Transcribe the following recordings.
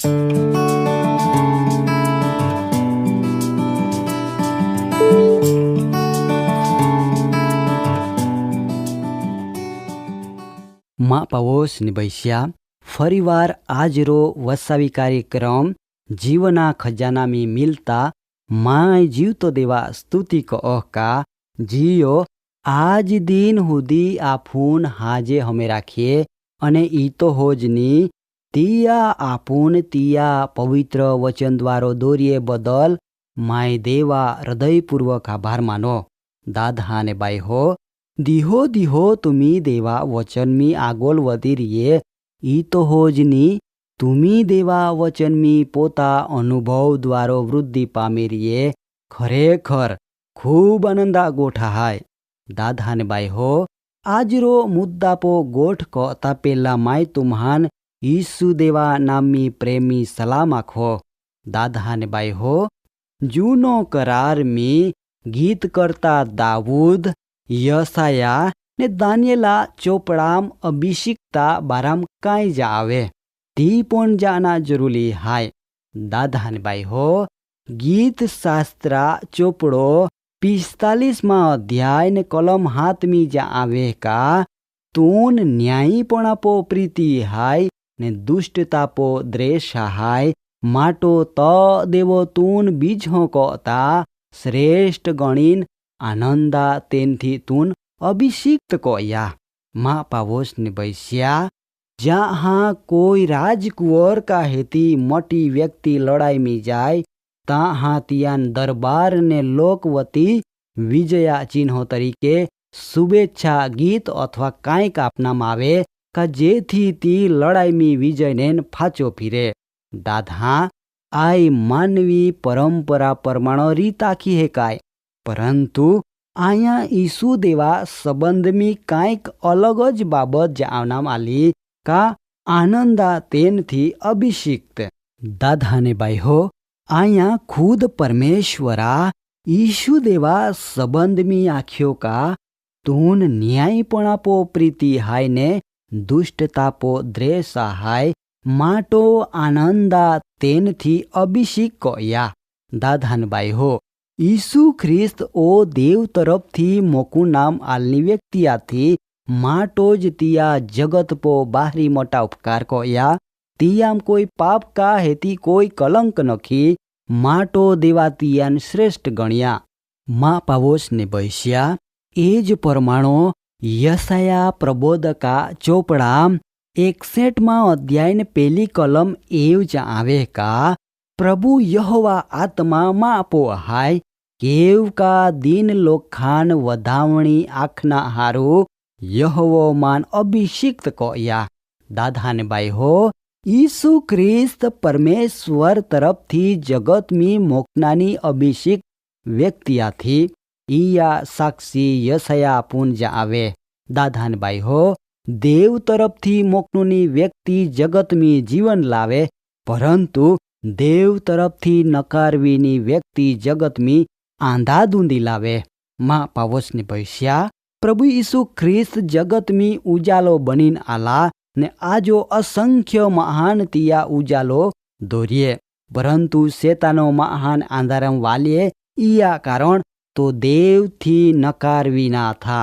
માં પાવોસ નિભૈસ્યા ફરીવાર આજરો વસાવી કાર્યક્રમ જીવના ખજાનામી મિલતા માય જીવતો દેવા સ્તુતિ કહો કા જીઓ આજ દિન સુધી આ ફૂન હાજે હમે રાખીએ અને ઈ તો હોજની તિયા આપૂન તિયા પવિત્ર વચન દ્વારો દોરીએ બદલ માય દેવા હૃદયપૂર્વક આભાર માનો. દાદા ને બાઈ હો दिहो दिहो तुम्ही देवा वचन मी आगोल वधी रिये ई तो होजनी तुम्ही देवा वचन मी पोता अनुभव द्वारो वृद्धि पामी रिये खरेखर खूब आनंदा गोठा हाय. दादा ने बाई हो आजरो मुद्दा पो गोठ कहता पेला माय तुम्हान ईसु देवा नामी प्रेमी सलाम आखो. दादा ने बाई हो जूनो करार मी गीत करता दाऊद यसाया ने दानियेला चोपड़ाम अभिषिक्ता बाराम काई जावे ती पण जाना जरूरी हाय. दादा ने बाई हो गीत शास्त्रा चोपड़ो 45 अध्याय ने कलम हाथ में जावे का तून न्यायीपणा पो प्रीति हाय ने दुष्टता पो द्वेष हाय माटो त देवो तून बीज हो कहता श्रेष्ठ गणीन आनंदा तेनथी तून अभिषिक्त कोया. माँ पावोस ने बैस्या जहाँ कोई राजकुंवर का हेती मोटी व्यक्ति लड़ाई में जाए तहाँ तियान दरबार ने लोकवती विजया चिन्ह तरीके शुभेच्छा गीत अथवा कांईक आपनाम आवे का जेथी ती लड़ाई में विजय ने फाचो फिरे. दादा आई मानवी परंपरा परमाणु रीत आखी है काय परंतु आया ईसु देवा संबंध में कांईक अलग ज बाबत जावनाम आली का आनंदा तेन थी अभिषिक्त. दादा ने बाई हो आया खुद परमेश्वरा ईशु देवा संबंध में आख्यो का तून न्यायपणा पो प्रीति हाय ने दुष्टता पो द्वेष हाय माटो आनंदा तेन थी अभिषिक्त कोया. दादा ने बाई हो ईसु ख्रिस्त ओ देव तरफ थी मोकू नाम आलनी व्यक्ति आथी माटो ज तिया जगत पो बाहरी मोटा उपकार कोया तियाम कोई पाप का हेती कोई कलंक नखी माटो देवा तियान श्रेष्ठ गण्या. माँ पावोस ने बैस्या एज परमाणु यसाया प्रबोधका चोपड़ा 61 अध्याय ने पहली कलम एव ज आवे का प्रभु यहोवा आत्मा मापो हाय केव का दिन लोखान वधावणी आखना हारू यहोवो मान अभिषिक्त कोया. दादा ने बाई हो ईसु ख्रिस्त परमेश्वर तरफ थी जगत में मोकनानी अभिषिक्त व्यक्तिया थी इया साक्षी यशया पुंज आवे. दादा ने बाई हो देव तरफ थी मोकनुनी व्यक्ति जगत में जीवन लावे परंतु देव तरफ थी नकारवीनी व्यक्ति जगत में आंधा दूंदी लावे. माँ पावोस ने बैस्या प्रभु यीशु ख्रिस्त जगत में उजालो बनीन आला ने आजो असंख्य महान तिया उजालो दोरिए परंतु शैतानो महान आंधारम वालिए इया कारण तो देव थी नकारवीना था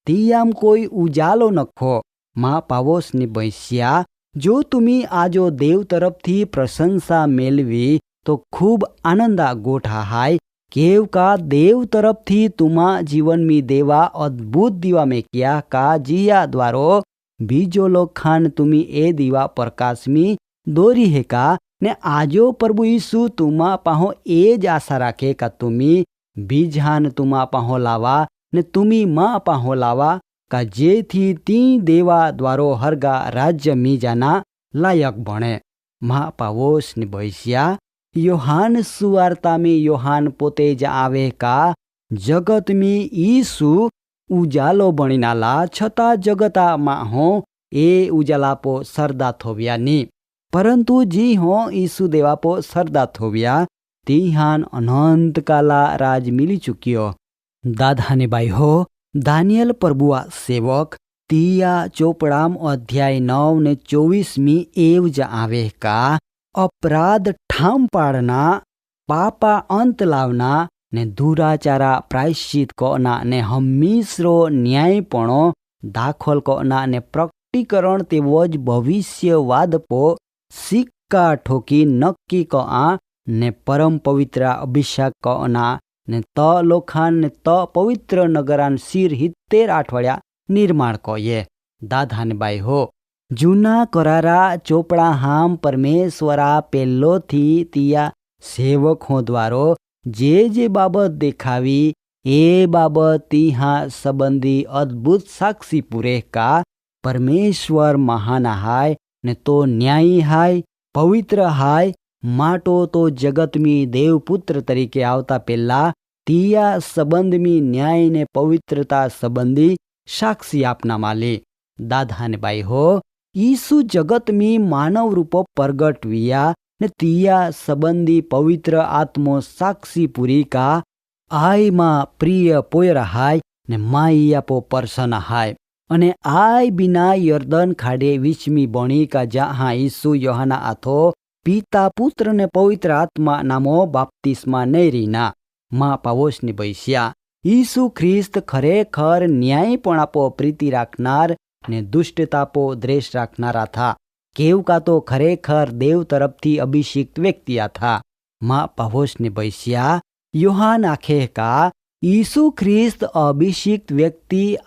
तियाम कोई उजालो नखो. माँ पावोस ने बैस्या जो तुम्ही आजो देव तरफ थी प्रशंसा मेलवी तो खूब आनंदा गोठा हाय केव का देव तरफ थी तुमा जीवन में देवा अद्भुत दीवा में किया का जिया द्वारो बीजो लोग खान तुम्ही ए दीवा प्रकाश में दोरी है का ने आजो प्रभु यीशु तुमा पाहो एज आशा राखे का तुम्ही बीजान तुमा पाहो लावा ने तुम्ही माँ पाहो लावा का जे थी ती देवा द्वारो हरगा राज्य मी जाना लायक बने. माँ पावोस ने बैस्या योहान सुवार्ता में योहान पोते ज आवे का जगत में ईसु उजालो बणीनाला छता जगता मा हो ए उजाला पो सरदा थोविया नी परंतु जी हो ईसु देवा पो सरदा थोविया तिहान अनंत काला राज मिली चुकियो. दादा ने बाई हो दानियल प्रभुआ सेवक तिया चोपड़ाम अध्याय 9 ने 24 एव ज आवे का अपराध ठाम पाड़ना, पापा अंत लावना ने दुराचारा प्रायश्चित करना ने हमीसरो न्यायपणो दाखल करना ने प्रकटीकरण तेवज भविष्यवाद पो सिक्का ठोकी नक्की कआ ने परम पवित्र अभिषेक करना ने त लोखान ने त पवित्र नगरान शिर 70 अठवाडिया निर्माण कये। दादा ने बाई हो जूना करारा चोपड़ा हाम परमेश्वरा पेलो थी तिया सेवक हो द्वारो जे बाबत देखावी ए बाबत तिहा संबंधी अद्भुत साक्षी पूरे का परमेश्वर महान हाय ने तो न्यायी हाय पवित्र हाय માટો તો જગતમી દેવપુત્ર તરીકે આવતા પહેલા તિયા સંબંધમી ન્યાય ને પવિત્રતા સંબંધી સાક્ષી આપના માલે। દાદાને બાઈ હો ઈસુ જગતમી માનવ રૂપ પ્રગટ વિયા ને તિયા સંબંધી પવિત્ર આત્મો સાક્ષી પૂરી का આય માં પ્રિય પોયર હાય ને માઈયા પો પરસન હાય અને આય बिना यर्दन खाड़े विचमी बणी का जहाँ ईसु योहाना आथो पिता पुत्र ने पवित्र आत्मा नामो बाप्तिस्मा नहीं रीना माँ पावोस ने बैस्या ईसु ख्रिस्त खरेखर न्यायपणापो प्रीति राखनार ने दुष्टतापो द्वेष राखनारा था। केव का तो खरेखर देव तरफथी अभिषिक्त व्यक्ति था। माँ पावोस ने बैस्या योहान आखे का ईसु ख्रिस्त अभिषिक्त व्यक्ति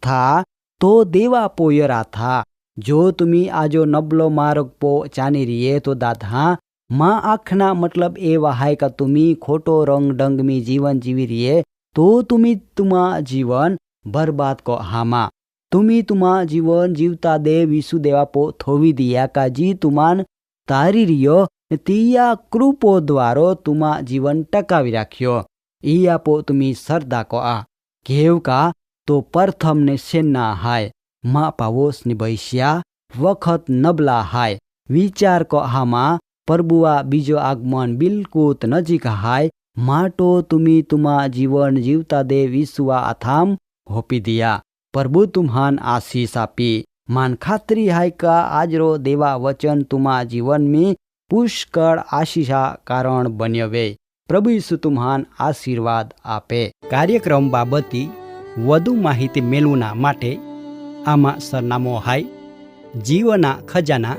था तो देवा पोयरा था। जो तुमी आजो नबलो मार्ग पो चानी रिये तो दादा माँ आखना मतलब ए वहाय का तुमी खोटो रंग डंग में जीवन जीवी रिये तो तुमी तुमा जीवन बर्बाद को हामा तुमी तुमा जीवन जीवता देव यीशु देवा पो थोवी दिया का जी तुमान तारी रियो तिया कृपो द्वारो तुमा जीवन टकावी राख्यो इया पो तुमी सरदा को आ केव का तो प्रथम ने सेना हाय माँ पावोस ने बैस्या वखत नबला हाय विचार को हामा प्रभुआ बीजो आगमन बिल्कुल नजीक हाय माटो तुमी तुमा जीवन जीवता देव ईसुआ अथाम होपी दिया प्रभु तुम्हान आशीष आपी मान खातरी हाय का आजरो देवा वचन तुमा जीवन में पुष्कळ आशीषा कारण बन्यवे प्रभु यीशु तुम्हान आशीर्वाद आपे। कार्यक्रम बाबती વધુ માહિતી મેળવના માટે આમાં સરનામો હાય જીવના ખજાના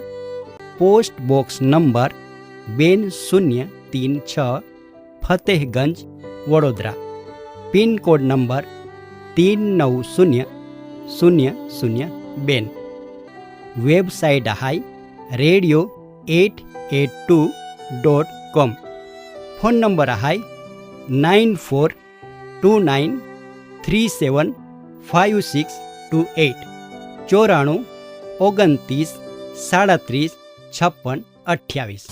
post box number 2036 Fatehganj Vadodara pin code number 390002 website હાય radio882.com ફોન નંબર હાય 9429375628 94 29 37 56 28।